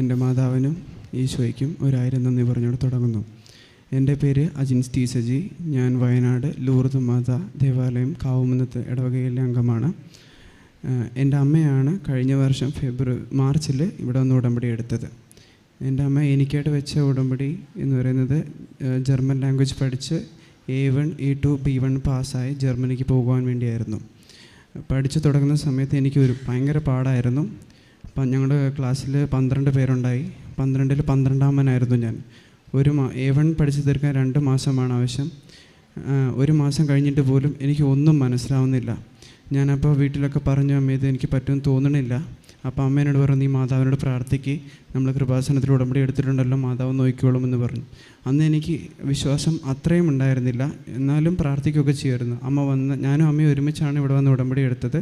എൻ്റെ മാതാവിനും ഈശോയ്ക്കും 1000 നന്ദി പറഞ്ഞോട് തുടങ്ങുന്നു. എൻ്റെ പേര് അജിൻസ് ടി സജി. ഞാൻ വയനാട് ലൂർദ് മാതാ ദേവാലയം കാവുമന്നത്ത് ഇടവകയിലെ അംഗമാണ്. എൻ്റെ അമ്മയാണ് കഴിഞ്ഞ വർഷം മാർച്ചിൽ ഇവിടെ വന്ന് ഉടമ്പടി എടുത്തത്. എൻ്റെ അമ്മ എനിക്കായിട്ട് വെച്ച ഉടമ്പടി എന്ന് പറയുന്നത് ജർമ്മൻ ലാംഗ്വേജ് പഠിച്ച് A1 A2 B1 പാസ്സായി ജർമ്മനിക്ക് പോകുവാൻ വേണ്ടിയായിരുന്നു. പഠിച്ചു തുടങ്ങുന്ന സമയത്ത് എനിക്ക് ഭയങ്കര പാടായിരുന്നു. അപ്പം ഞങ്ങളുടെ ക്ലാസ്സിൽ 12 പേരുണ്ടായി. 12-ൽ 12ാമനായിരുന്നു ഞാൻ. A1 പഠിച്ചു തീർക്കാൻ 2 മാസമാണ് ആവശ്യം. 1 മാസം കഴിഞ്ഞിട്ട് പോലും എനിക്ക് ഒന്നും മനസ്സിലാവുന്നില്ല. ഞാനപ്പോൾ വീട്ടിലൊക്കെ പറഞ്ഞു, അമ്മ ഇത് എനിക്ക് പറ്റുമെന്ന് തോന്നണില്ല. അപ്പോൾ അമ്മ എന്നോട് പറഞ്ഞു, നീ മാതാവിനോട് പ്രാർത്ഥിക്ക്, നമ്മൾ കൃപാസനത്തിൽ ഉടമ്പടി എടുത്തിട്ടുണ്ടല്ലോ, മാതാവ് നോക്കിക്കോളും എന്ന് പറഞ്ഞു. അന്ന് എനിക്ക് വിശ്വാസം അത്രയും ഉണ്ടായിരുന്നില്ല, എന്നാലും പ്രാർത്ഥിക്കുകയൊക്കെ ചെയ്യുമായിരുന്നു. അമ്മ വന്ന് ഞാനും അമ്മയും ഒരുമിച്ചാണ് ഇവിടെ വന്ന് ഉടമ്പടി എടുത്തത്.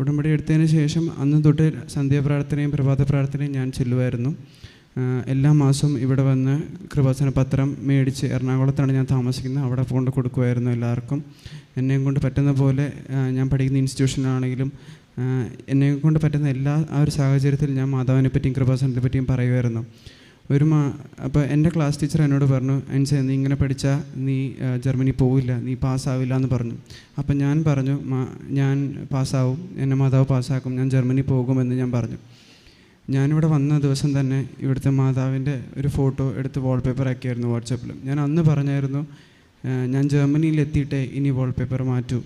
ഉടമ്പടി എടുത്തതിന് ശേഷം അന്ന് തൊട്ട് സന്ധ്യാപ്രാർത്ഥനയും പ്രഭാത പ്രാർത്ഥനയും ഞാൻ ചൊല്ലുമായിരുന്നു. എല്ലാ മാസവും ഇവിടെ വന്ന് കൃപാസന പത്രം മേടിച്ച്, എറണാകുളത്താണ് ഞാൻ താമസിക്കുന്നത്, അവിടെ കൊണ്ട് കൊടുക്കുമായിരുന്നു എല്ലാവർക്കും. എന്നെയും കൊണ്ട് പറ്റുന്ന പോലെ ഞാൻ പഠിക്കുന്ന ഇൻസ്റ്റിറ്റ്യൂഷനാണെങ്കിലും എന്നെയും കൊണ്ട് പറ്റുന്ന ആ ഒരു സാഹചര്യത്തിൽ ഞാൻ മാതാവിനെ പറ്റിയും കൃപാസനത്തെ പറ്റിയും പറയുമായിരുന്നു. അപ്പോൾ എൻ്റെ ക്ലാസ് ടീച്ചർ എന്നോട് പറഞ്ഞു, അൻസേ നീ ഇങ്ങനെ പഠിച്ചാൽ നീ ജർമ്മനി പോവില്ല, നീ പാസ്സാവില്ല എന്ന് പറഞ്ഞു. അപ്പം ഞാൻ പറഞ്ഞു, ഞാൻ പാസ്സാവും, എന്നെ മാതാവ് പാസ്സാക്കും, ഞാൻ ജർമ്മനി പോകുമെന്ന് ഞാൻ പറഞ്ഞു. ഞാനിവിടെ വന്ന ദിവസം തന്നെ ഇവിടുത്തെ മാതാവിൻ്റെ ഒരു ഫോട്ടോ എടുത്ത് വാൾപേപ്പർ ആക്കിയായിരുന്നു വാട്സപ്പിൽ. ഞാൻ അന്ന് പറഞ്ഞായിരുന്നു, ഞാൻ ജർമ്മനിയിൽ എത്തിയിട്ടേ ഇനി വാൾപേപ്പർ മാറ്റൂ,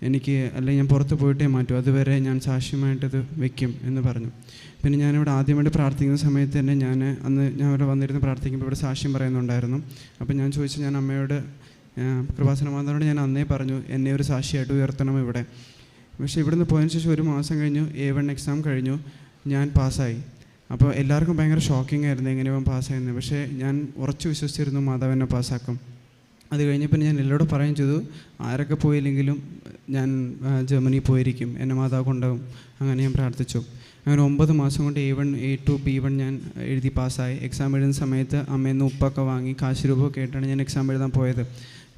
അല്ലെങ്കിൽ ഞാൻ പുറത്ത് പോയിട്ടേ മാറ്റൂ, അതുവരെ ഞാൻ സാക്ഷ്യമായിട്ടത് വെക്കും എന്ന് പറഞ്ഞു. പിന്നെ ഞാനിവിടെ ആദ്യമായിട്ട് പ്രാർത്ഥിക്കുന്ന സമയത്ത് തന്നെ ഞാൻ ഇവിടെ വന്നിരുന്ന് പ്രാർത്ഥിക്കുമ്പോൾ ഇവിടെ സാക്ഷ്യം പറയുന്നുണ്ടായിരുന്നു. അപ്പോൾ ഞാൻ ചോദിച്ചു, ഞാൻ അമ്മയോട് കൃപാസന മാതാവിനോട് ഞാൻ അന്നേ പറഞ്ഞു, എന്നെ ഒരു സാക്ഷിയായിട്ട് ഉയർത്തണം ഇവിടെ. പക്ഷേ ഇവിടുന്ന് പോയതിന് ശേഷം 1 മാസം കഴിഞ്ഞു, A1 എക്സാം കഴിഞ്ഞു, ഞാൻ പാസ്സായി. അപ്പോൾ എല്ലാവർക്കും ഭയങ്കര ഷോക്കിംഗ് ആയിരുന്നു എങ്ങനെയോ പാസ്സായിരുന്നു. പക്ഷേ ഞാൻ ഉറച്ചു വിശ്വസിച്ചിരുന്നു മാതാവിനെ പാസ്സാക്കും. അത് കഴിഞ്ഞപ്പോൾ ഞാൻ എല്ലാവരോടും പറയുകയും ചെയ്തു, ആരൊക്കെ പോയില്ലെങ്കിലും ഞാൻ ജർമ്മനി പോയിരിക്കും, എന്നെ മാതാവ് കൊണ്ടാകും. അങ്ങനെ ഞാൻ പ്രാർത്ഥിച്ചു. അങ്ങനെ 9 മാസം കൊണ്ട് A1 A2 B1 ഞാൻ എഴുതി പാസ്സായി. എക്സാം എഴുതുന്ന സമയത്ത് അമ്മയിൽ നിന്ന് ഉപ്പൊക്കെ വാങ്ങി കാശ് രൂപയൊക്കെ ആയിട്ടാണ് ഞാൻ എക്സാം എഴുതാൻ പോയത്.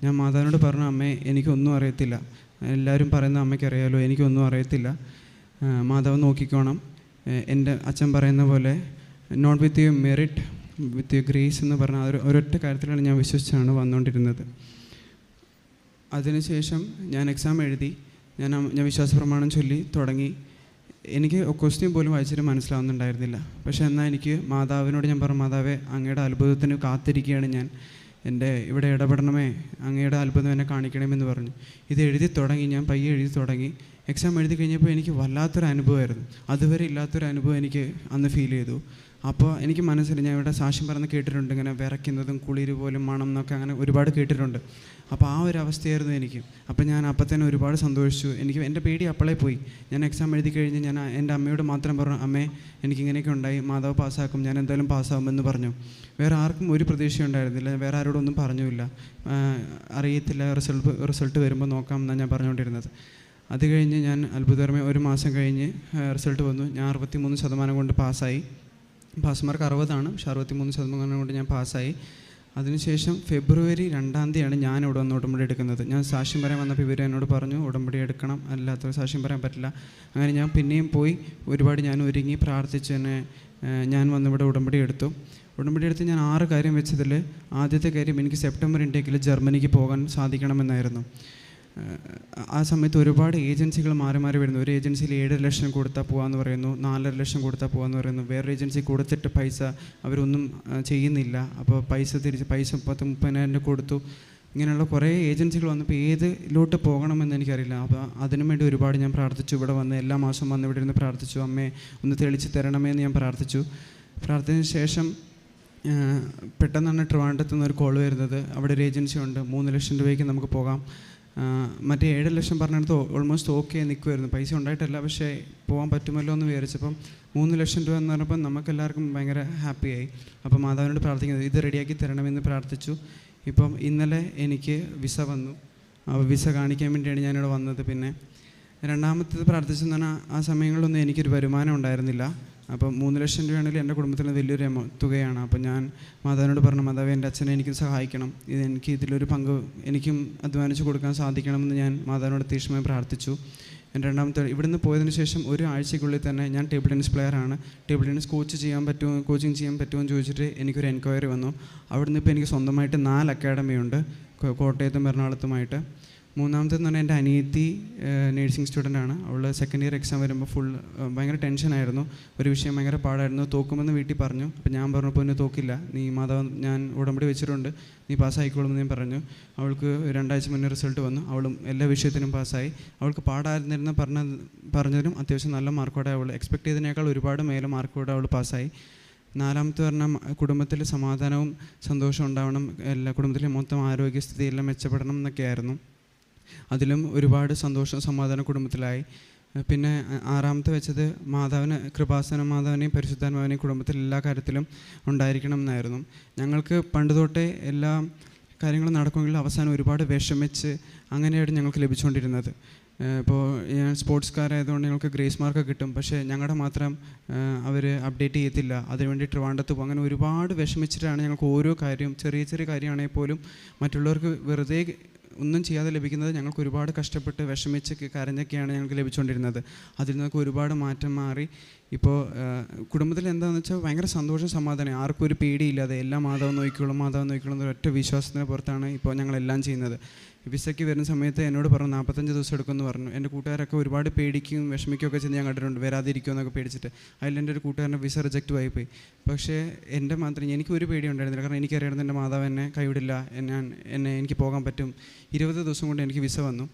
ഞാൻ മാതാവിനോട് പറഞ്ഞു, അമ്മേ എനിക്കൊന്നും അറിയത്തില്ല, എല്ലാവരും പറയുന്ന അമ്മയ്ക്കറിയാലോ, എനിക്കൊന്നും അറിയത്തില്ല, മാതാവ് നോക്കിക്കോണം. എൻ്റെ അച്ഛൻ പറയുന്ന പോലെ not with you merit with you grace എന്ന് പറഞ്ഞാൽ ഒരൊറ്റ കാര്യത്തിലാണ് ഞാൻ വിശ്വസിച്ചാണ് വന്നുകൊണ്ടിരുന്നത്. അതിനുശേഷം ഞാൻ എക്സാം എഴുതി, ഞാൻ വിശ്വാസപ്രമാണം ചൊല്ലി തുടങ്ങി. എനിക്ക് ക്വസ്റ്റ്യൻ പോലും വായിച്ചിട്ട് മനസ്സിലാവുന്നുണ്ടായിരുന്നില്ല. പക്ഷേ എന്നാൽ എനിക്ക് മാതാവിനോട് ഞാൻ പറഞ്ഞു, മാതാവേ അങ്ങയുടെ അത്ഭുതത്തിന് കാത്തിരിക്കുകയാണ് ഞാൻ, എൻ്റെ ഇവിടെ ഇടപെടണമേ, അങ്ങയുടെ അത്ഭുതം എന്നെ കാണിക്കണമെന്ന് പറഞ്ഞു. ഇത് എഴുതി തുടങ്ങി, ഞാൻ പയ്യെ എഴുതി തുടങ്ങി. എക്സാം എഴുതി കഴിഞ്ഞപ്പോൾ എനിക്ക് വല്ലാത്തൊരു അനുഭവമായിരുന്നു. അതുവരെ ഇല്ലാത്തൊരു അനുഭവം എനിക്ക് അന്ന് ഫീൽ ചെയ്തു. അപ്പോൾ എനിക്ക് മനസ്സിലായി, ഞാൻ ഇവിടെ സാക്ഷ്യം പറഞ്ഞ് കേട്ടിട്ടുണ്ട്, ഇങ്ങനെ വിറയ്ക്കുന്നതും കുളിര് പോലും മണം എന്നൊക്കെ അങ്ങനെ ഒരുപാട് കേട്ടിട്ടുണ്ട്. അപ്പോൾ ആ ഒരു അവസ്ഥയായിരുന്നു എനിക്ക്. അപ്പോൾ ഞാൻ അപ്പം തന്നെ ഒരുപാട് സന്തോഷിച്ചു. എൻ്റെ പേടി അപ്പോഴേ പോയി. ഞാൻ എക്സാം എഴുതി കഴിഞ്ഞ് ഞാൻ എൻ്റെ അമ്മയോട് മാത്രം പറഞ്ഞു, അമ്മേ എനിക്കിങ്ങനെയൊക്കെ ഉണ്ടായി, മാതാവ് പാസ്സാക്കും, ഞാൻ എന്തായാലും പാസ്സാകുമെന്ന് പറഞ്ഞു. വേറെ ആർക്കും ഒരു പ്രതീക്ഷ ഉണ്ടായിരുന്നില്ല, വേറെ ആരോടൊന്നും പറഞ്ഞില്ല, അറിയത്തില്ല, റിസൾട്ട് വരുമ്പോൾ നോക്കാം എന്നാണ് ഞാൻ പറഞ്ഞുകൊണ്ടിരുന്നത്. അത് കഴിഞ്ഞ് ഞാൻ അത്ഭുതകരമായി 1 മാസം കഴിഞ്ഞ് റിസൾട്ട് വന്നു. ഞാൻ 63% കൊണ്ട് പാസ്സായി. പാസ് മാർക്ക് 60ആണ്, പക്ഷേ 63% കൊണ്ട് ഞാൻ പാസ്സായി. അതിനുശേഷം ഫെബ്രുവരി 2-ാം തീയതിയാണ് ഞാൻ ഇവിടെ വന്ന് ഉടമ്പടി എടുക്കുന്നത്. ഞാൻ സാക്ഷ്യം പറയാൻ വന്നപ്പോൾ ഇവർ എന്നോട് പറഞ്ഞു, ഉടമ്പടി എടുക്കണം, അല്ലാത്ത സാക്ഷ്യം പറയാൻ പറ്റില്ല. അങ്ങനെ ഞാൻ പിന്നെയും പോയി ഒരുപാട് ഞാൻ ഒരുങ്ങി പ്രാർത്ഥിച്ച് തന്നെ ഞാൻ വന്നിവിടെ ഉടമ്പടി എടുത്തു. ഉടമ്പടി എടുത്ത് ഞാൻ 6 കാര്യം വെച്ചതിൽ ആദ്യത്തെ കാര്യം, എനിക്ക് സെപ്റ്റംബർ ഇൻടേക്കിൽ ജർമ്മനിക്ക് പോകാൻ സാധിക്കണമെന്നായിരുന്നു. ആ സമയത്ത് ഒരുപാട് ഏജൻസികൾ മാറി വരുന്നു. ഒരു ഏജൻസിയിൽ 7 ലക്ഷം കൊടുത്താൽ പോകാമെന്ന് പറയുന്നു, 4.5 ലക്ഷം കൊടുത്താൽ പോകാമെന്ന് പറയുന്നു. വേറെ ഏജൻസി കൊടുത്തിട്ട് പൈസ അവരൊന്നും ചെയ്യുന്നില്ല. അപ്പോൾ പൈസ 30,000 കൊടുത്തു. ഇങ്ങനെയുള്ള കുറേ ഏജൻസികൾ വന്നപ്പോൾ ഏതിലോട്ട് പോകണമെന്ന് എനിക്കറിയില്ല. അപ്പോൾ അതിനു വേണ്ടി ഒരുപാട് ഞാൻ പ്രാർത്ഥിച്ചു. ഇവിടെ വന്ന് എല്ലാ മാസവും വന്ന് ഇവിടെ ഇരുന്ന് പ്രാർത്ഥിച്ചു, അമ്മേ ഒന്ന് തെളിച്ച് തരണമേ എന്ന് ഞാൻ പ്രാർത്ഥിച്ചു. പ്രാർത്ഥനയ്ക്ക് ശേഷം പെട്ടെന്നാണ് ട്രിവാൻഡ്രത്ത് നിന്ന് ഒരു കോൾ വരുന്നത്, അവിടെ ഒരു ഏജൻസി ഉണ്ട്, 3 ലക്ഷം രൂപയ്ക്ക് നമുക്ക് പോകാം. മറ്റേ 7 ലക്ഷം പറഞ്ഞിടത്ത് ഓൾമോസ്റ്റ് ഓക്കെ നിൽക്കുമായിരുന്നു, പൈസ ഉണ്ടായിട്ടല്ല, പക്ഷേ പോകാൻ പറ്റുമല്ലോ എന്ന് വിചാരിച്ചപ്പം 3 ലക്ഷം രൂപ എന്ന് പറഞ്ഞപ്പം നമുക്കെല്ലാവർക്കും ഭയങ്കര ഹാപ്പിയായി. അപ്പോൾ മാതാവിനോട് പ്രാർത്ഥിക്കുന്നത്, ഇത് റെഡിയാക്കി തരണമെന്ന് പ്രാർത്ഥിച്ചു. ഇപ്പം ഇന്നലെ എനിക്ക് വിസ വന്നു. അപ്പോൾ വിസ കാണിക്കാൻ വേണ്ടിയാണ് ഞാനിവിടെ വന്നത്. പിന്നെ രണ്ടാമത്തേത് പ്രാർത്ഥിച്ചെന്ന് പറഞ്ഞാൽ ആ സമയങ്ങളിലൊന്നും എനിക്കൊരു വരുമാനം ഉണ്ടായിരുന്നില്ല. അപ്പം 3 ലക്ഷം രൂപയാണെങ്കിൽ എൻ്റെ കുടുംബത്തിന് വലിയൊരു തുകയാണ്. അപ്പം ഞാൻ മാതാവിനോട് പറഞ്ഞു, മാതാവ് എൻ്റെ അച്ഛനെ എനിക്ക് സഹായിക്കണം, എനിക്ക് ഇതിലൊരു പങ്ക് എനിക്കും അധ്വാനിച്ച് കൊടുക്കാൻ സാധിക്കണമെന്ന് ഞാൻ മാതാവിനോട് തീക്ഷ്ണമായി പ്രാർത്ഥിച്ചു. എൻ്റെ രണ്ടാമത്തെ ഇവിടുന്ന് പോയതിന് ശേഷം ഒരു ആഴ്ചയ്ക്കുള്ളിൽ തന്നെ ഞാൻ ടേബിൾ ടെന്നീസ് പ്ലെയറാണ്, ടേബിൾ ടെന്നീസ് കോച്ചിങ് ചെയ്യാൻ പറ്റുമോ എന്ന് ചോദിച്ചിട്ട് എനിക്കൊരു എൻക്വയറി വന്നു. അവിടുന്ന് ഇപ്പോൾ എനിക്ക് സ്വന്തമായിട്ട് 4 അക്കാഡമി ഉണ്ട്, കോട്ടയത്തും എറണാകുളത്തുമായിട്ട്. മൂന്നാമത്തേന്ന് പറഞ്ഞാൽ എൻ്റെ അനിയത്തി നേഴ്സിംഗ് സ്റ്റുഡൻ്റാണ്. അവൾ സെക്കൻഡ് ഇയർ എക്സാം വരുമ്പോൾ ഭയങ്കര ടെൻഷനായിരുന്നു. ഒരു വിഷയം ഭയങ്കര പാടായിരുന്നു. തോക്കുമെന്ന് വീട്ടിൽ പറഞ്ഞു. അപ്പോൾ ഞാൻ പറഞ്ഞപ്പോൾ എന്നെ തോക്കില്ല, നീ മാധവ ഞാൻ ഉടമ്പടി വെച്ചിട്ടുണ്ട്, നീ പാസ്സായിക്കോളുമെന്ന് ഞാൻ പറഞ്ഞു. അവൾക്ക് 2 ആഴ്ച മുന്നേ റിസൾട്ട് വന്നു. അവളും എല്ലാ വിഷയത്തിനും പാസ്സായി. അവൾക്ക് പാടായിരുന്നിരുന്ന പറഞ്ഞതിനും അത്യാവശ്യം നല്ല മാർക്കോടെ അവൾ എക്സ്പെക്ട് ചെയ്തതിനേക്കാൾ ഒരുപാട് മേലെ മാർക്കോടെ അവൾ പാസ്സായി. നാലാമത്തെ പറഞ്ഞാൽ കുടുംബത്തിൽ സമാധാനവും സന്തോഷവും ഉണ്ടാവണം, എല്ലാ കുടുംബത്തിലെ മൊത്തം ആരോഗ്യസ്ഥിതി എല്ലാം മെച്ചപ്പെടണം എന്നൊക്കെയായിരുന്നു. അതിലും ഒരുപാട് സന്തോഷം സമാധാനം കുടുംബത്തിലായി. പിന്നെ 6ാമത്തെ വെച്ചത് മാതാവിന് കൃപാസന മാതാവിനെയും പരിശുദ്ധാത്മാവിനെയും കുടുംബത്തിൽ എല്ലാ കാര്യത്തിലും ഉണ്ടായിരിക്കണം എന്നായിരുന്നു. ഞങ്ങൾക്ക് പണ്ട് തൊട്ടേ എല്ലാ കാര്യങ്ങളും നടക്കുമെങ്കിലും അവസാനം ഒരുപാട് വിഷമിച്ച് അങ്ങനെയായിട്ട് ഞങ്ങൾക്ക് ലഭിച്ചുകൊണ്ടിരുന്നത്. ഇപ്പോൾ ഞാൻ സ്പോർട്സ്കാരായതുകൊണ്ട് ഞങ്ങൾക്ക് ഗ്രേസ് മാർക്ക് കിട്ടും, പക്ഷേ ഞങ്ങളുടെ മാത്രം അവർ അപ്ഡേറ്റ് ചെയ്യത്തില്ല, അതിനുവേണ്ടി ട്രിവാൻഡ്രത്ത് പോകും. അങ്ങനെ ഒരുപാട് വിഷമിച്ചിട്ടാണ് ഞങ്ങൾക്ക് ഓരോ കാര്യം, ചെറിയ ചെറിയ കാര്യമാണെങ്കിൽ പോലും മറ്റുള്ളവർക്ക് വെറുതെ ഒന്നും ചെയ്യാതെ ലഭിക്കുന്നത് ഞങ്ങൾക്ക് ഒരുപാട് കഷ്ടപ്പെട്ട് വിഷമിച്ച് കരഞ്ഞൊക്കെയാണ് ഞങ്ങൾക്ക് ലഭിച്ചുകൊണ്ടിരുന്നത്. അതിൽ നിന്നൊക്കെ ഒരുപാട് മാറ്റം മാറി. ഇപ്പോൾ കുടുംബത്തിൽ എന്താണെന്ന് വെച്ചാൽ ഭയങ്കര സന്തോഷം സമാധാനം, ആർക്കും ഒരു പേടിയില്ലാതെ എല്ലാം മാതാവ് നോക്കിക്കോളും എന്നൊരു ഒറ്റ വിശ്വാസത്തിന് പുറത്താണ് ഇപ്പോൾ ഞങ്ങളെല്ലാം ചെയ്യുന്നത്. വിസയ്ക്ക് വരുന്ന സമയത്ത് എന്നോട് പറഞ്ഞു 45 ദിവസം എടുക്കുമെന്ന് പറഞ്ഞു. എൻ്റെ കൂട്ടുകാരൊക്കെ ഒരുപാട് പേടിക്കും വിഷമിക്കുകയൊക്കെ ചെയ്ത് ഞാൻ കണ്ടിട്ടുണ്ട്, വരാതിരിക്കുമെന്നൊക്കെ പേടിച്ചിട്ട്. അതിലെൻ്റെ ഒരു കൂട്ടുകാരൻ്റെ വിസ റിജക്റ്റ് ആയിപ്പോയി. പക്ഷേ എൻ്റെ മാത്രം എനിക്കൊരു പേടി ഉണ്ടായിരുന്നില്ല, കാരണം എനിക്കറിയാമായിരുന്നു എൻ്റെ മാതാവ് എന്നെ കൈവിടില്ല, എനിക്ക് പോകാൻ പറ്റും. 20 ദിവസം കൊണ്ട് എനിക്ക് വിസ വന്നു.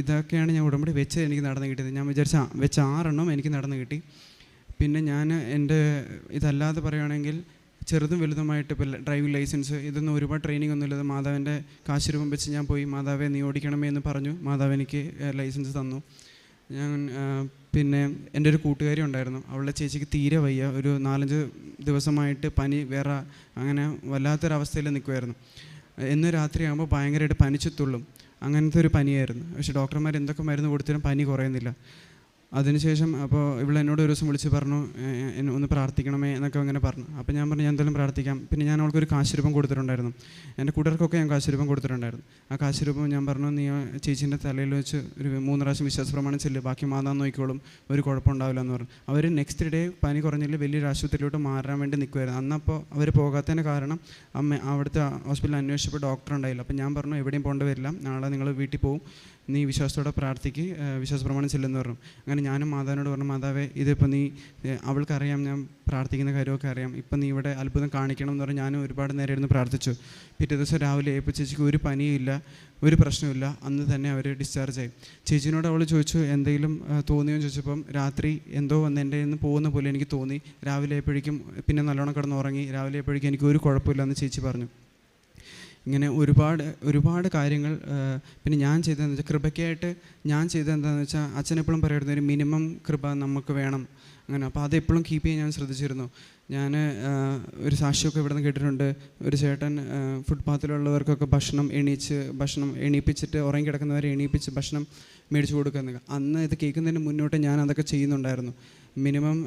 ഇതൊക്കെയാണ് ഞാൻ ഉടമ്പടി വെച്ച് എനിക്ക് നടന്ന് കിട്ടിയത്. ഞാൻ വെച്ച 6 എണ്ണം എനിക്ക് നടന്ന് കിട്ടി. പിന്നെ ഞാൻ എൻ്റെ ഇതല്ലാതെ പറയുകയാണെങ്കിൽ ചെറുതും വലുതുമായിട്ട് ഇപ്പോൾ ഡ്രൈവിംഗ് ലൈസൻസ് ഇതൊന്നും ഒരുപാട് ട്രെയിനിങ് ഒന്നുമില്ല. മാതാവിൻ്റെ കാശ് രൂപം വെച്ച് ഞാൻ പോയി മാതാവെ നീ ഓടിക്കണമേ എന്ന് പറഞ്ഞു. മാതാവ് എനിക്ക് ലൈസൻസ് തന്നു. പിന്നെ എൻ്റെ ഒരു കൂട്ടുകാരി ഉണ്ടായിരുന്നു, അവളുടെ ചേച്ചിക്ക് തീരെ വയ്യ, ഒരു 4-5 ദിവസമായിട്ട് പനി വേറെ അങ്ങനെ വല്ലാത്തൊരവസ്ഥയിൽ നിൽക്കുമായിരുന്നു. എന്ന് രാത്രിയാകുമ്പോൾ ഭയങ്കരമായിട്ട് പനിച്ചുത്തുള്ളും, അങ്ങനത്തെ ഒരു പനിയായിരുന്നു. പക്ഷേ ഡോക്ടർമാർ എന്തൊക്കെ മരുന്ന് കൊടുത്തിട്ടും പനി കുറയുന്നില്ല. അതിനുശേഷം അപ്പോൾ ഇവിടെ എന്നോട് ഒരു ദിവസം വിളിച്ച് പറഞ്ഞു ഒന്ന് പ്രാർത്ഥിക്കണമേ എന്നൊക്കെ അങ്ങനെ പറഞ്ഞു. അപ്പോൾ ഞാൻ പറഞ്ഞു ഞാൻ എന്തായാലും പ്രാർത്ഥിക്കാം. പിന്നെ ഞാൻ അവൾക്കൊരു കാശുരൂപം കൊടുത്തിട്ടുണ്ടായിരുന്നു, എൻ്റെ കൂട്ടുകാർക്കൊക്കെ ഞാൻ കാശുരൂപം കൊടുത്തിട്ടുണ്ടായിരുന്നു. ആ കാശുരൂപം ഞാൻ പറഞ്ഞു നീ ചേച്ചീൻ്റെ തലയിൽ വെച്ച് ഒരു 3 പ്രാവശ്യം വിശ്വാസ പ്രമാണം ചെല്ല്, ബാക്കി മാതാന്ന് നോക്കിക്കോളും, ഒരു കുഴപ്പമുണ്ടാവില്ല എന്ന് പറഞ്ഞു. അവർ നെക്സ്റ്റ് ഡേ പനി കുറഞ്ഞില്ല വലിയൊരു ആശുപത്രിയിലോട്ട് മാറാൻ വേണ്ടി നിൽക്കുമായിരുന്നു. അന്നപ്പോൾ അവർ പോകാത്തതിന് കാരണം അവിടുത്തെ ഹോസ്പിറ്റലിൽ അന്വേഷിച്ചപ്പോൾ ഡോക്ടർ ഉണ്ടായില്ല. അപ്പോൾ ഞാൻ പറഞ്ഞു എവിടെയും പോകേണ്ടി വരില്ല, നാളെ നിങ്ങൾ വീട്ടിൽ പോവും, നീ വിശ്വാസത്തോടെ പ്രാർത്ഥിക്ക്, വിശ്വാസ പ്രമാണം ചെല്ലുമെന്ന് പറഞ്ഞു. അങ്ങനെ ഞാനും മാതാവിനോട് പറഞ്ഞു മാതാവേ ഇതിപ്പോൾ നീ അവൾക്കറിയാം ഞാൻ പ്രാർത്ഥിക്കുന്ന കാര്യമൊക്കെ അറിയാം, ഇപ്പം നീ ഇവിടെ അത്ഭുതം കാണിക്കണം എന്ന് പറഞ്ഞ് ഞാനും ഒരുപാട് നേരം ഇരുന്ന് പ്രാർത്ഥിച്ചു. പിറ്റേ ദിവസം രാവിലെ ചേച്ചിക്ക് ഒരു പനിയില്ല, ഒരു പ്രശ്നമില്ല. അന്ന് തന്നെ അവർ ഡിസ്ചാർജ് ആയി. ചേച്ചിനോട് അവൾ ചോദിച്ചു എന്തെങ്കിലും തോന്നിയോ എന്ന് ചോദിച്ചപ്പം രാത്രി എന്തോ വന്ന് എൻ്റെ നിന്ന് പോകുന്ന പോലെ എനിക്ക് തോന്നി. രാവിലെ ആയപ്പോഴേക്കും പിന്നെ നല്ലോണം കിടന്ന് ഉറങ്ങി. രാവിലെ ആയപ്പോഴേക്കും എനിക്ക് ഒരു കുഴപ്പമില്ല എന്ന് ചേച്ചി പറഞ്ഞു. ഇങ്ങനെ ഒരുപാട് കാര്യങ്ങൾ. പിന്നെ ഞാൻ ചെയ്തതെന്ന് വെച്ചാൽ കൃപയ്ക്കായിട്ട് ഞാൻ ചെയ്തതെന്താണെന്ന് വെച്ചാൽ അച്ഛൻ എപ്പോഴും പറയുമായിരുന്നു ഒരു മിനിമം കൃപ നമുക്ക് വേണം അങ്ങനെ. അപ്പോൾ അതെപ്പോഴും കീപ്പ് ചെയ്യാൻ ഞാൻ ശ്രദ്ധിച്ചിരുന്നു. ഞാൻ ഒരു സാക്ഷിയൊക്കെ ഇവിടെ നിന്ന് കേട്ടിട്ടുണ്ട്, ഒരു ചേട്ടൻ ഫുട്പാത്തിലുള്ളവർക്കൊക്കെ ഭക്ഷണം എണീപ്പിച്ചിട്ട് ഉറങ്ങി കിടക്കുന്നവരെ എണീപ്പിച്ച് ഭക്ഷണം മേടിച്ചു കൊടുക്കുന്നത്. അന്ന് ഇത് കേൾക്കുന്നതിന് മുന്നോട്ട് ഞാൻ അതൊക്കെ ചെയ്യുന്നുണ്ടായിരുന്നു. മിനിമം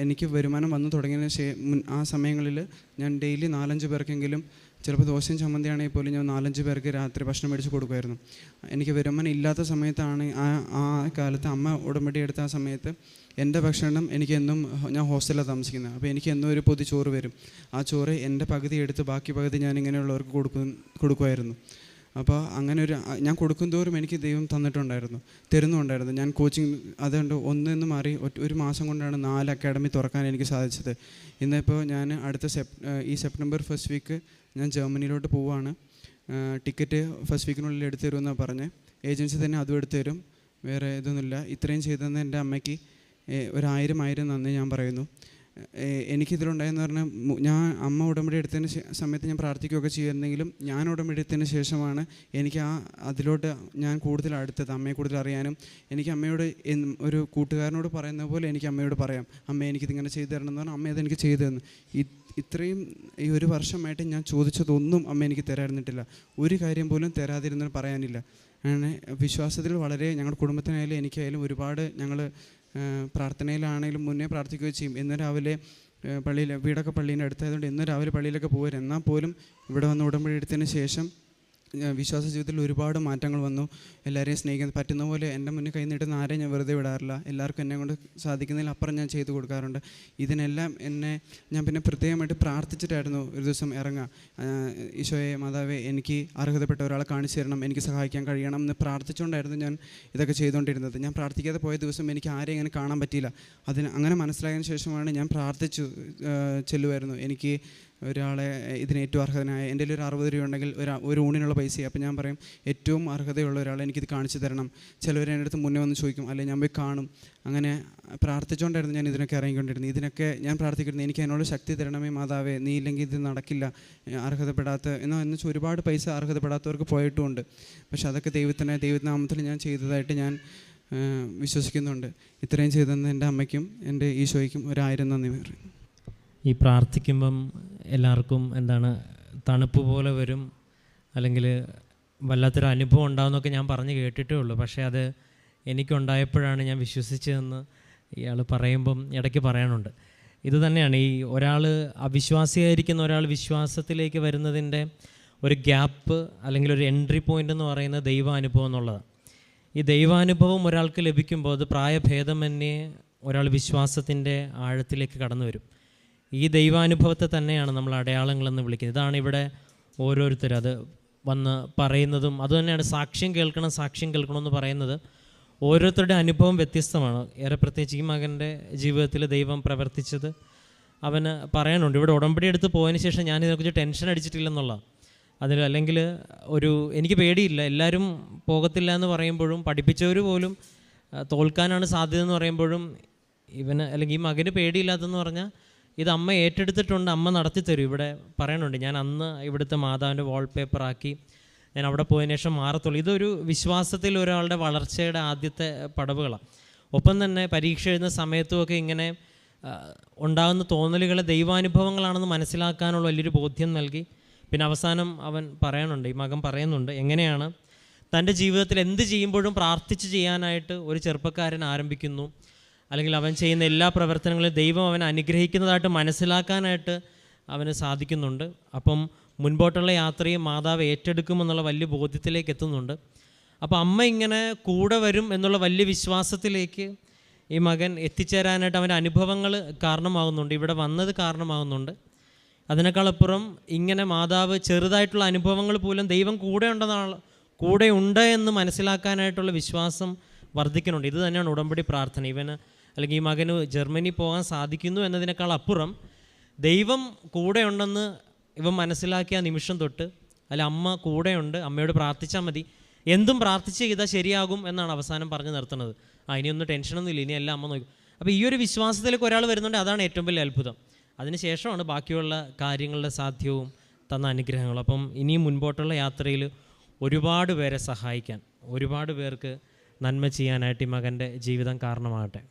എനിക്ക് വരുമാനം വന്നു തുടങ്ങിയതിന് ആ സമയങ്ങളിൽ ഞാൻ ഡെയിലി 4-5 പേർക്കെങ്കിലും, ചിലപ്പോൾ ദോശയും ചമ്മന്തിയാണെങ്കിൽ പോലും ഞാൻ 4-5 പേർക്ക് രാത്രി ഭക്ഷണം മേടിച്ച് കൊടുക്കുമായിരുന്നു. എനിക്ക് വരുമാനം ഇല്ലാത്ത സമയത്താണ് ആ കാലത്ത് അമ്മ ഉടമ്പടി എടുത്ത ആ സമയത്ത് എൻ്റെ ഭക്ഷണം എനിക്കെന്നും, ഞാൻ ഹോസ്റ്റലിലാണ് താമസിക്കുന്നത്, അപ്പോൾ എനിക്ക് എന്നും ഒരു പൊതി ചോറ് വരും. ആ ചോറ് എൻ്റെ പകുതി എടുത്ത് ബാക്കി പകുതി ഞാൻ ഇങ്ങനെയുള്ളവർക്ക് കൊടുക്കുമായിരുന്നു. അപ്പോൾ അങ്ങനെ ഞാൻ കൊടുക്കും തോറും എനിക്ക് ദൈവം തരുന്നുണ്ടായിരുന്നു. ഞാൻ കോച്ചിങ് അതുകൊണ്ട് ഒന്നിന്ന് മാറി ഒരു മാസം കൊണ്ടാണ് 4 അക്കാഡമി തുറക്കാൻ എനിക്ക് സാധിച്ചത്. ഇന്നിപ്പോൾ ഞാൻ ഈ സെപ്റ്റംബർ ഫസ്റ്റ് വീക്ക് ഞാൻ ജർമ്മനിയിലോട്ട് പോവുകയാണ്. ടിക്കറ്റ് ഫസ്റ്റ് വീക്കിനുള്ളിൽ എടുത്തു തരുമെന്നാണ് പറഞ്ഞത്. ഏജൻസി തന്നെ അതും എടുത്തു തരും, വേറെ ഇതൊന്നുമില്ല. ഇത്രയും ചെയ്തെന്ന് എൻ്റെ അമ്മയ്ക്ക് 1000 നന്ദി ഞാൻ പറയുന്നു. എനിക്കിതിലുണ്ടായെന്ന് പറഞ്ഞാൽ അമ്മ ഉടമ്പടി എടുത്തതിന് സമയത്ത് ഞാൻ പ്രാർത്ഥിക്കുകയൊക്കെ ചെയ്യുന്നെങ്കിലും ഞാൻ ഉടമ്പടി എടുത്തതിന് ശേഷമാണ് എനിക്ക് അതിലോട്ട് ഞാൻ കൂടുതൽ അടുത്തത്, അമ്മയെ കൂടുതൽ അറിയാനും. എനിക്ക് അമ്മയോട് ഒരു കൂട്ടുകാരനോട് പറയുന്ന പോലെ എനിക്ക് അമ്മയോട് പറയാം, അമ്മ എനിക്കിതിങ്ങനെ ചെയ്തു തരണം എന്ന് പറഞ്ഞാൽ അമ്മ അതെനിക്ക് ചെയ്തു തന്നു. ഇത്രയും ഈ 1 വർഷമായിട്ട് ഞാൻ ചോദിച്ചതൊന്നും അമ്മ എനിക്ക് തരാതിരുന്നിട്ടില്ല, ഒരു കാര്യം പോലും തരാതിരുന്നത് പറയാനില്ല. അങ്ങനെ വിശ്വാസത്തിൽ വളരെ ഞങ്ങളുടെ കുടുംബത്തിനായാലും എനിക്കായാലും ഒരുപാട് ഞങ്ങൾ പ്രാർത്ഥനയിലാണെങ്കിലും മുന്നേ പ്രാർത്ഥിക്കുകയും ചെയ്യും. ഇന്ന് രാവിലെ വീടൊക്കെ പള്ളീൻ്റെ അടുത്തായതുകൊണ്ട് ഇന്ന് രാവിലെ പള്ളിയിലൊക്കെ പോകുമായിരുന്നു. എന്നാൽ പോലും ഇവിടെ വന്ന് ഉടമ്പടി എടുത്തതിന് ശേഷം വിശ്വാസ ജീവിതത്തിൽ ഒരുപാട് മാറ്റങ്ങൾ വന്നു. എല്ലാവരെയും സ്നേഹിക്കാൻ പറ്റുന്ന പോലെ എൻ്റെ മുന്നിൽ കൈ നീട്ടുന്ന ആരെയും ഞാൻ വെറുതെ വിടാറില്ല. എല്ലാവർക്കും എന്നെ കൊണ്ട് സാധിക്കുന്നതിലപ്പുറം ഞാൻ ചെയ്തു കൊടുക്കാറുണ്ട്. ഇതിനെല്ലാം ഞാൻ പിന്നെ പ്രത്യേകമായിട്ട് പ്രാർത്ഥിച്ചിട്ടായിരുന്നു ഒരു ദിവസം ഇറങ്ങുക. ഈശോയെ, മാതാവേ, എനിക്ക് അർഹതപ്പെട്ട ഒരാളെ കാണിച്ചു തരണം, എനിക്ക് സഹായിക്കാൻ കഴിയണം എന്ന് പ്രാർത്ഥിച്ചുകൊണ്ടായിരുന്നു ഞാൻ ഇതൊക്കെ ചെയ്തുകൊണ്ടിരുന്നത്. ഞാൻ പ്രാർത്ഥിക്കാതെ പോയ ദിവസം എനിക്ക് ആരെയും ഇങ്ങനെ കാണാൻ പറ്റിയില്ല. അങ്ങനെ മനസ്സിലായതിനു ശേഷമാണ് ഞാൻ പ്രാർത്ഥിച്ചു ചെല്ലുമായിരുന്നു. എനിക്ക് ഒരാളെ ഇതിന് ഏറ്റവും അർഹതനായ, എൻ്റെ ഒരു 60 രൂപ ഉണ്ടെങ്കിൽ ഒരു ഊണിനുള്ള പൈസ, അപ്പോൾ ഞാൻ പറയും ഏറ്റവും അർഹതയുള്ള ഒരാളെ എനിക്കിത് കാണിച്ചു തരണം. ചിലവർ എൻ്റെ അടുത്ത് മുന്നേ വന്ന് ചോദിക്കും, അല്ലെങ്കിൽ ഞാൻ പോയി കാണും. അങ്ങനെ പ്രാർത്ഥിച്ചുകൊണ്ടായിരുന്നു ഞാൻ ഇതിനൊക്കെ ഇറങ്ങിക്കൊണ്ടിരുന്നത്. ഇതിനൊക്കെ ഞാൻ പ്രാർത്ഥിക്കുന്നത്, എനിക്ക് അതിനുള്ള ശക്തി തരണമേ മാതാവേ, നീ ഇല്ലെങ്കിൽ ഇത് നടക്കില്ല, അർഹതപ്പെടാത്ത എന്ന് വെച്ചാൽ ഒരുപാട് പൈസ അർഹതപ്പെടാത്തവർക്ക് പോയിട്ടുമുണ്ട്. പക്ഷെ അതൊക്കെ ദൈവനാമത്തിൽ ഞാൻ ചെയ്തതായിട്ട് ഞാൻ വിശ്വസിക്കുന്നുണ്ട്. ഇത്രയും ചെയ്തെന്ന് എൻ്റെ അമ്മയ്ക്കും എൻ്റെ ഈശോയ്ക്കും 1000 നന്ദി പറയും. ഈ പ്രാർത്ഥിക്കുമ്പം എല്ലാവർക്കും തണുപ്പ് പോലെ വരും, അല്ലെങ്കിൽ വല്ലാത്തൊരു അനുഭവം ഉണ്ടാകുമെന്നൊക്കെ ഞാൻ പറഞ്ഞ് കേട്ടിട്ടേ ഉള്ളൂ. പക്ഷേ അത് എനിക്കുണ്ടായപ്പോഴാണ് ഞാൻ വിശ്വസിച്ചതെന്ന് ഇയാൾ പറയുമ്പം ഇടയ്ക്ക് പറയാനുണ്ട്. ഇത് തന്നെയാണ് ഈ ഒരാൾ അവിശ്വാസിയായിരിക്കുന്ന ഒരാൾ വിശ്വാസത്തിലേക്ക് വരുന്നതിൻ്റെ ഒരു ഗ്യാപ്പ് അല്ലെങ്കിൽ ഒരു എൻട്രി പോയിൻ്റ് എന്ന് പറയുന്നത് ദൈവാനുഭവം എന്നുള്ളതാണ്. ഈ ദൈവാനുഭവം ഒരാൾക്ക് ലഭിക്കുമ്പോൾ അത് പ്രായഭേദമന്യേ ഒരാൾ വിശ്വാസത്തിൻ്റെ ആഴത്തിലേക്ക് കടന്നു വരും. ഈ ദൈവാനുഭവത്തെ തന്നെയാണ് നമ്മൾ അടയാളങ്ങളെന്ന് വിളിക്കുന്നത്. ഇതാണ് ഇവിടെ ഓരോരുത്തരും അത് വന്ന് പറയുന്നതും. അതുതന്നെയാണ് സാക്ഷ്യം കേൾക്കണമെന്ന് പറയുന്നത്. ഓരോരുത്തരുടെ അനുഭവം വ്യത്യസ്തമാണ്. ഏറെ പ്രത്യേകിച്ച് ഈ മകൻ്റെ ജീവിതത്തിൽ ദൈവം പ്രവർത്തിച്ചത് അവന് പറയാനുണ്ട്. ഇവിടെ ഉടമ്പടി എടുത്ത് പോയതിന് ശേഷം ഞാൻ ഇതിനെക്കുറിച്ച് ടെൻഷൻ അടിച്ചിട്ടില്ലെന്നുള്ള അല്ലെങ്കിൽ എനിക്ക് പേടിയില്ല. എല്ലാവരും പോകത്തില്ല എന്ന് പറയുമ്പോഴും പഠിപ്പിച്ചവർ പോലും തോൽക്കാനാണ് സാധ്യത എന്ന് പറയുമ്പോഴും അല്ലെങ്കിൽ ഈ മകന് പേടിയില്ലാത്തതെന്ന് പറഞ്ഞാൽ ഇത് അമ്മ ഏറ്റെടുത്തിട്ടുണ്ട്, അമ്മ നടത്തിത്തരും. ഇവിടെ പറയണുണ്ട്, ഞാൻ അന്ന് ഇവിടുത്തെ മാതാവിൻ്റെ വാൾപേപ്പറാക്കി ഞാൻ അവിടെ പോയതിനു ശേഷം മാറത്തുള്ളൂ. ഇതൊരു വിശ്വാസത്തിൽ ഒരാളുടെ വളർച്ചയുടെ ആദ്യത്തെ പടവുകളാണ്. ഒപ്പം തന്നെ പരീക്ഷ എഴുതുന്ന സമയത്തുമൊക്കെ ഇങ്ങനെ ഉണ്ടാകുന്ന തോന്നലുകളെ ദൈവാനുഭവങ്ങളാണെന്ന് മനസ്സിലാക്കാനുള്ള വലിയൊരു ബോധ്യം നൽകി. പിന്നെ അവസാനം ഈ മകൻ പറയുന്നുണ്ട് എങ്ങനെയാണ് തൻ്റെ ജീവിതത്തിൽ എന്ത് ചെയ്യുമ്പോഴും പ്രാർത്ഥിച്ച് ചെയ്യാനായിട്ട് ഒരു ചെറുപ്പക്കാരൻ ആരംഭിക്കുന്നു, അല്ലെങ്കിൽ അവൻ ചെയ്യുന്ന എല്ലാ പ്രവർത്തനങ്ങളും ദൈവം അവനെ അനുഗ്രഹിക്കുന്നതായിട്ട് മനസ്സിലാക്കാനായിട്ട് അവന് സാധിക്കുന്നുണ്ട്. അപ്പം മുൻപോട്ടുള്ള യാത്രയും മാതാവ് ഏറ്റെടുക്കുമെന്നുള്ള വലിയ ബോധ്യത്തിലേക്ക് എത്തുന്നുണ്ട്. അപ്പോൾ അമ്മ ഇങ്ങനെ കൂടെ വരും എന്നുള്ള വലിയ വിശ്വാസത്തിലേക്ക് ഈ മകൻ എത്തിച്ചേരാനായിട്ട് അവൻ്റെ അനുഭവങ്ങൾ കാരണമാകുന്നുണ്ട്, ഇവിടെ വന്നത് കാരണമാകുന്നുണ്ട്. അതിനേക്കാളപ്പുറം ഇങ്ങനെ മാതാവ് ചെറുതായിട്ടുള്ള അനുഭവങ്ങൾ പോലും ദൈവം കൂടെ ഉണ്ട് എന്ന് മനസ്സിലാക്കാനായിട്ടുള്ള വിശ്വാസം വർദ്ധിക്കുന്നുണ്ട്. ഇത് തന്നെയാണ് ഉടമ്പടി പ്രാർത്ഥന. അല്ലെങ്കിൽ ഈ മകന് ജർമ്മനി പോകാൻ സാധിക്കുന്നു എന്നതിനേക്കാൾ അപ്പുറം ദൈവം കൂടെയുണ്ടെന്ന് ഇവൻ മനസ്സിലാക്കിയ നിമിഷം തൊട്ട് അമ്മ കൂടെയുണ്ട്, അമ്മയോട് പ്രാർത്ഥിച്ചാൽ മതി, എന്തും പ്രാർത്ഥിച്ച് ചെയ്താൽ ശരിയാകും എന്നാണ് അവസാനം പറഞ്ഞ് നിർത്തുന്നത്. ഇനിയൊന്നും ടെൻഷനൊന്നുമില്ല, ഇനി എല്ലാം അമ്മ നോക്കും. അപ്പോൾ ഈ ഒരു വിശ്വാസത്തിലേക്ക് ഒരാൾ വരുന്നുണ്ട്, അതാണ് ഏറ്റവും വലിയ അത്ഭുതം. അതിനുശേഷമാണ് ബാക്കിയുള്ള കാര്യങ്ങളുടെ സാധ്യവും തന്ന അനുഗ്രഹങ്ങൾ. അപ്പം ഇനിയും മുൻപോട്ടുള്ള യാത്രയിൽ ഒരുപാട് പേരെ സഹായിക്കാൻ, ഒരുപാട് പേർക്ക് നന്മ ചെയ്യാനായിട്ട് ഈ മകൻ്റെ ജീവിതം കാരണമാകട്ടെ.